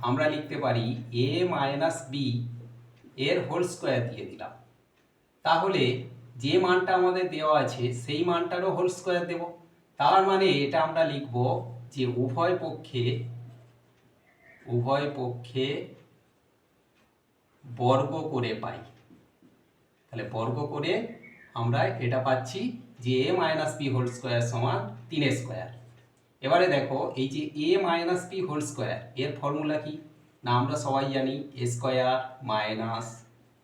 আমরা লিখতে পারি a মাইনাস বি এর হোল স্কোয়ার দিয়ে দিলাম। তাহলে যে মানটা আমাদের দেওয়া আছে সেই মানটারও হোল স্কোয়ার দেব। তার মানে এটা আমরা লিখব যে উভয় পক্ষে বর্গ করে পাই। তাহলে বর্গ করে আমরা এটা পাচ্ছি যে a minus B whole square সমান 3 স্কোয়ার। এবারে দেখো এই যে a minus B whole square এর ফর্মুলা কি না, আমরা সবাই জানি a square minus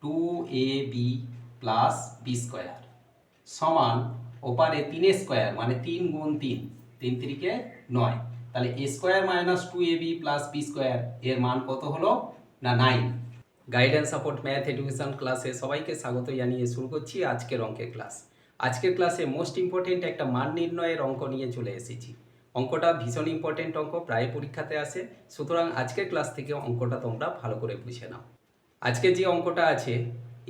2ab plus B square সমান ওপারে 3 স্কোয়ার মানে 3 গুণ 3, 3 3 9। তাহলে a square minus 2ab plus B square এর মান কত হলো না 9। গাইডেন্স সাপোর্ট ম্যাথ এডুকেশন ক্লাসে সবাইকে স্বাগত জানিয়ে শুরু করছি আজকের অঙ্কের ক্লাস। আজকের ক্লাসে মোস্ট ইম্পর্টেন্ট একটা মান নির্ণয়ের অঙ্ক নিয়ে চলে এসেছি। অঙ্কটা ভীষণ ইম্পর্টেন্ট অঙ্ক, প্রায় পরীক্ষাতে আসে, সুতরাং আজকের ক্লাস থেকে অঙ্কটা তোমরা ভালো করে বুঝে নাও। আজকে যে অঙ্কটা আছে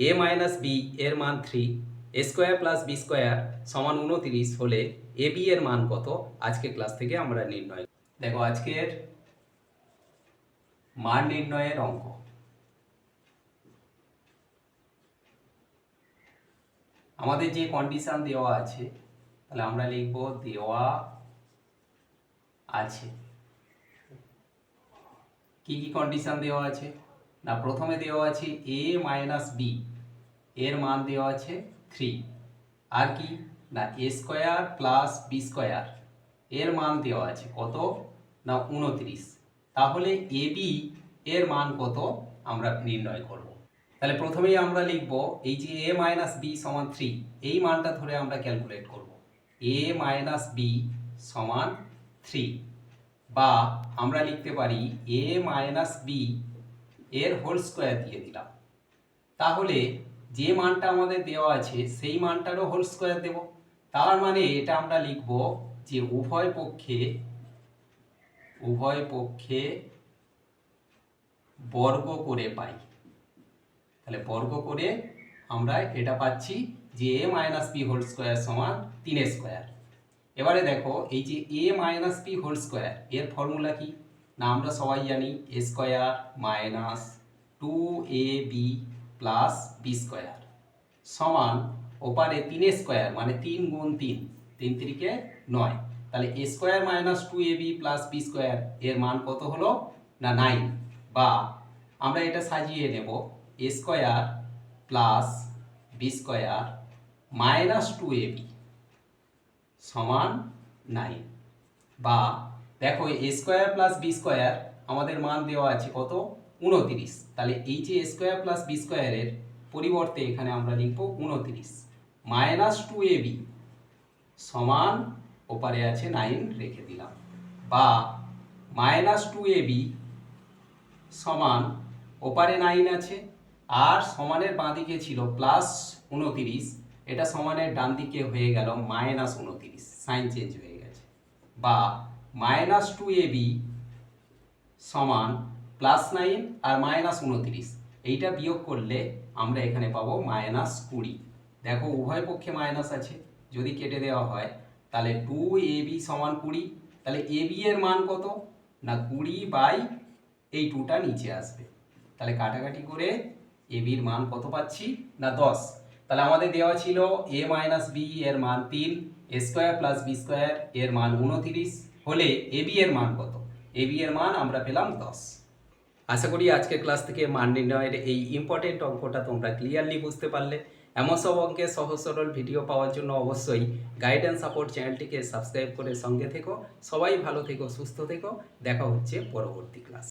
a মাইনাস বি এর মান 3, a square plus B square সমান 29 হলে এ বি এর মান কত আজকের ক্লাস থেকে আমরা নির্ণয়। দেখো আজকের মান নির্ণয়ের অঙ্ক। আমাদের যে কন্ডিশন দেওয়া আছে তাহলে আমরা লিখব দেওয়া আছে। কি কি কন্ডিশন দেওয়া আছে না, প্রথমে দেওয়া আছে a মাইনাস বি এর মান দেওয়া আছে 3, আর কি না a square plus B square এর মান দেওয়া আছে কত না 29। তাহলে এ বি এর মান কত আমরা নির্ণয় করব। তাহলে প্রথমেই আমরা লিখব এই যে a মাইনাস বি সমান 3, এই মানটা ধরে আমরা ক্যালকুলেট করব a মাইনাস বি সমান 3, বা আমরা লিখতে পারি a মাইনাস বি এর হোল স্কোয়ার দিয়ে দিলাম। তাহলে যে মানটা আমাদের দেওয়া আছে সেই মানটারও হোল স্কোয়ার দেব। তার মানে এটা আমরা লিখব যে উভয় পক্ষে বর্গ করে পাই। তাহলে বর্গ করে আমরা এটা পাচ্ছি যে a minus B whole square সমান 3 স্কোয়ার। এবারে দেখো এই যে a minus B whole square এর ফর্মুলা কি না, আমরা সবাই জানি a square minus 2ab plus B square সমান ওপারে 3 স্কোয়ার মানে 3 গুণ 3, 3 3 9। তাহলে a square minus 2ab plus B square এর মান কত হলো না 9, বা আমরা এটা সাজিয়ে নেব a square plus B square minus 2ab সমান 9, বা দেখো a square plus B square আমাদের মান দেওয়া আছে কত 29। তাহলে এই যে a স্কোয়ার প্লাস বি স্কোয়ারের পরিবর্তে এখানে আমরা লিখব 29 মাইনাস 2ab সমান ওপারে আছে 9 রেখে দিলাম, বা মাইনাস 2ab সমান ওপারে 9 আছে আর সমানের বাঁ দিকে ছিল প্লাস 29, এটা সমানের ডান দিকে হয়ে গেল মাইনাস 29, সাইন চেঞ্জ হয়ে গেছে, বা মাইনাস 2ab সমান প্লাস 9 আর মাইনাস 29, এইটা বিয়োগ করলে আমরা এখানে পাবো মাইনাস 20। দেখো উভয় পক্ষে মাইনাস আছে, যদি কেটে দেওয়া হয় তাহলে 2ab সমান 20। তাহলে ab এর মান কত না 20 বাই এই 2টা নিচে আসবে। তাহলে কাটাকাটি করে ab এর মান কত পাচ্ছি না 10। তাহলে আমাদের দেওয়া ছিল a মাইনাস বি এর মান 3, a square plus B square এর মান 29 হলে ab এর মান কত, ab এর মান আমরা পেলাম 10। আশা করি আজকের ক্লাস থেকে মান নির্ণয়ের এই ইম্পর্টেন্ট অঙ্কটা তোমরা ক্লিয়ারলি বুঝতে পারলে। এমন সব অঙ্কের সহজ সরল ভিডিও পাওয়ার জন্য অবশ্যই গাইডেন্স সাপোর্ট চ্যানেলটিকে সাবস্ক্রাইব করে সঙ্গে থেকো। সবাই ভালো থেকো, সুস্থ থেকো, দেখা হচ্ছে পরবর্তী ক্লাস।